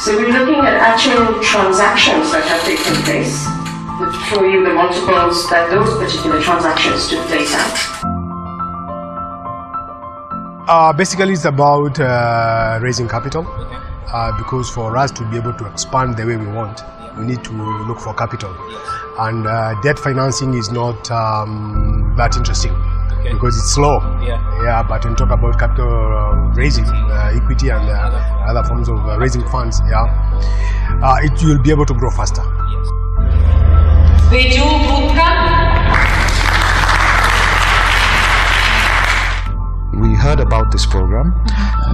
So we're looking at actual transactions that have taken place to show you the multiples that those particular transactions took place at. Basically, it's about raising capital, because for us to be able to expand the way we want, we need to look for capital. And debt financing is not that interesting because it's slow. But when you talk about capital raising, equity and other forms of raising funds, you'll be able to grow faster. We heard about this program.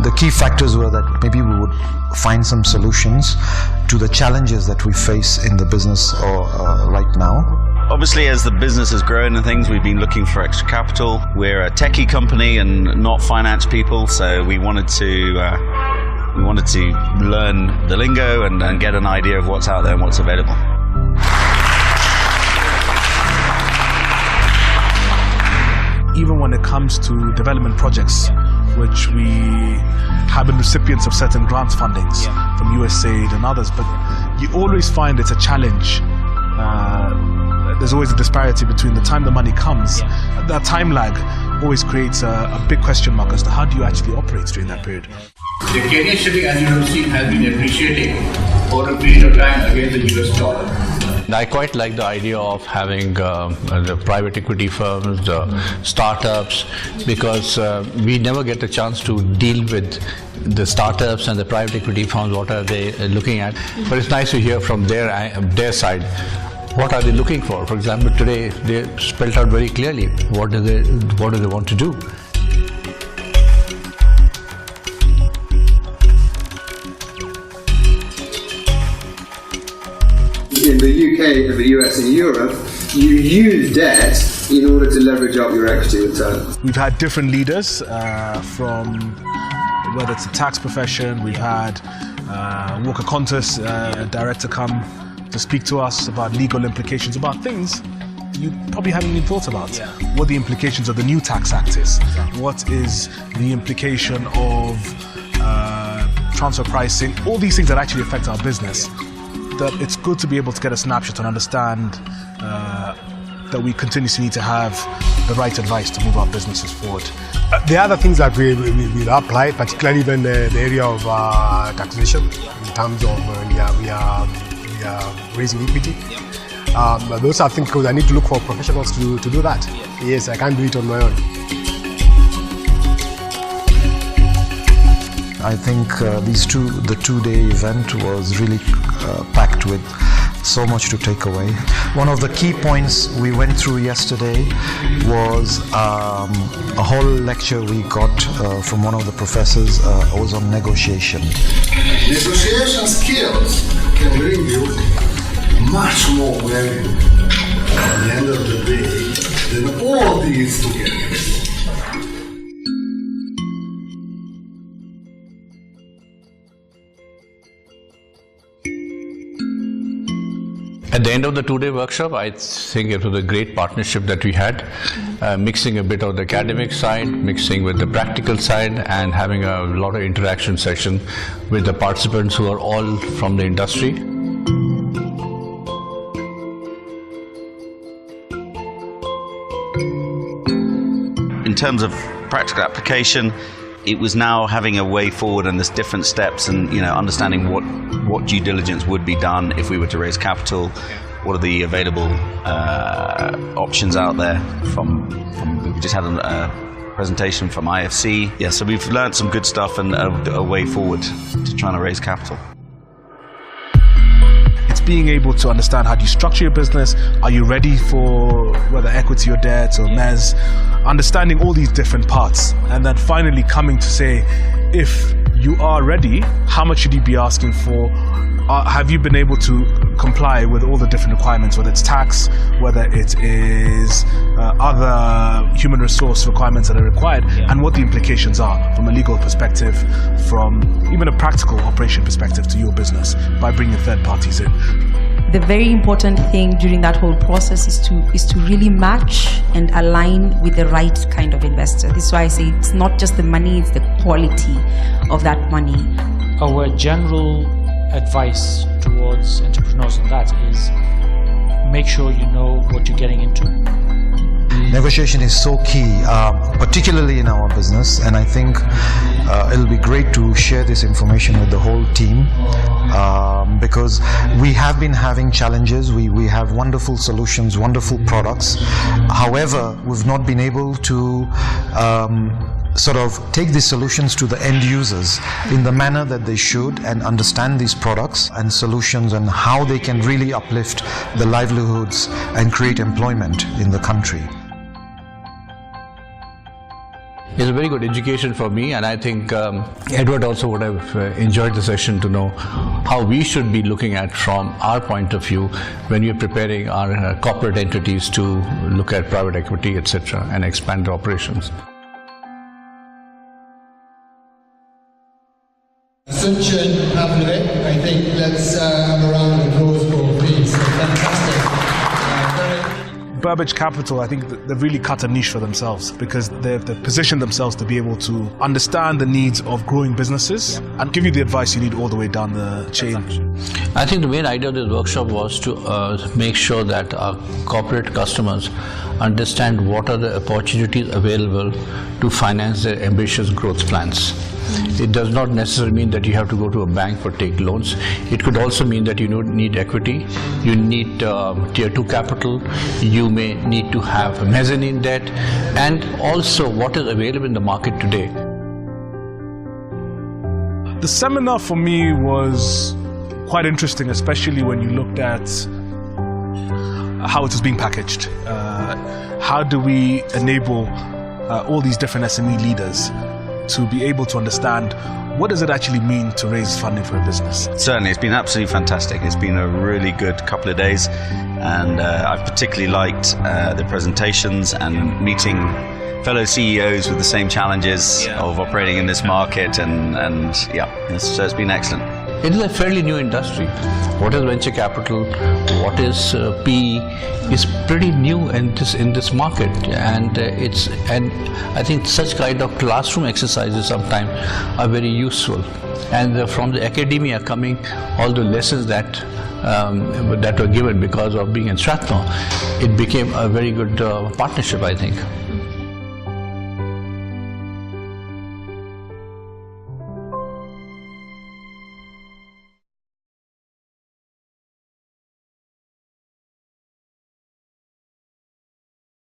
The key factors were that maybe we would find some solutions to the challenges that we face in the business right now. Obviously, as the business has grown and things, we've been looking for extra capital. We're a techie company and not finance people, so we wanted to learn the lingo and get an idea of what's out there and what's available. Even when it comes to development projects, which we have been recipients of certain grants fundings from USAID and others, but you always find it's a challenge. There's always a disparity between the time the money comes. That time lag always creates a big question mark as to how do you actually operate during that period. The Kenyan shilling, as you have seen, has been appreciating over a period of time against the US dollar. I quite like the idea of having the private equity firms, the startups, because we never get a chance to deal with the startups and the private equity firms. What are they looking at? But it's nice to hear from their side. What are they looking for? For example, today they spelled out very clearly what do they want to do. In the UK and the US and Europe, you use debt in order to leverage up your equity return. We've had different leaders from whether it's the tax profession. We've had Walker Kontos, director, come to speak to us about legal implications, about things you probably haven't even thought about. What the implications of the new tax act is. What is the implication of transfer pricing, all these things that actually affect our business. That it's good to be able to get a snapshot and understand that we continuously need to have the right advice to move our businesses forward. The other things that we apply, particularly in the area of taxation, in terms of we are raising equity. Those are things because I need to look for professionals to do that. Yes, I can't do it on my own. I think the two-day event was really packed with so much to take away. One of the key points we went through yesterday was a whole lecture we got from one of the professors was on negotiation. Negotiation skills can bring you much more value at the end of the day than all these together. At the end of the two-day workshop, I think it was a great partnership that we had, mixing a bit of the academic side, mixing with the practical side, and having a lot of interaction session with the participants who are all from the industry. In terms of practical application, it was now having a way forward and there's different steps and understanding what due diligence would be done if we were to raise capital, what are the available options out there we just had a presentation from IFC. So we've learned some good stuff and a way forward to trying to raise capital. It's being able to understand how do you structure your business, are you ready for whether equity or debt or MES, understanding all these different parts, and then finally coming to say, if you are ready, how much should you be asking for? Have you been able to comply with all the different requirements, whether it's tax, whether it is other human resource requirements that are required, and what the implications are from a legal perspective, from even a practical operation perspective to your business by bringing third parties in. The very important thing during that whole process is to really match and align with the right kind of investor. This is why I say it's not just the money, it's the quality of that money. Our general advice towards entrepreneurs on that is make sure you know what you're getting into. Negotiation is so key, particularly in our business, and I think it'll be great to share this information with the whole team, because we have been having challenges. We have wonderful solutions, wonderful products. However, we've not been able to sort of take these solutions to the end users in the manner that they should, and understand these products and solutions and how they can really uplift the livelihoods and create employment in the country. It's a very good education for me, and I think Edward also would have enjoyed the session to know how we should be looking at from our point of view when we are preparing our corporate entities to look at private equity, etc., and expand their operations. Such an happening. I think let's have a round of applause for Pete. Fantastic. Burbidge Capital, I think they've really cut a niche for themselves, because they've positioned themselves to be able to understand the needs of growing businesses and give you the advice you need all the way down the chain. I think the main idea of this workshop was to make sure that our corporate customers understand what are the opportunities available to finance their ambitious growth plans. It does not necessarily mean that you have to go to a bank for take loans. It could also mean that you need equity, you need tier 2 capital, you may need to have mezzanine debt, and also what is available in the market today. The seminar for me was quite interesting, especially when you looked at how it is being packaged. How do we enable all these different SME leaders to be able to understand what does it actually mean to raise funding for a business? Certainly, it's been absolutely fantastic. It's been a really good couple of days, and I've particularly liked the presentations and meeting fellow CEOs with the same challenges of operating in this market, and yeah, so it's been excellent. It is a fairly new industry. What is venture capital, what is PE, is pretty new in this market, and I think such kind of classroom exercises sometimes are very useful. And from the academia coming all the lessons that were given because of being in Strathmore, it became a very good partnership, I think.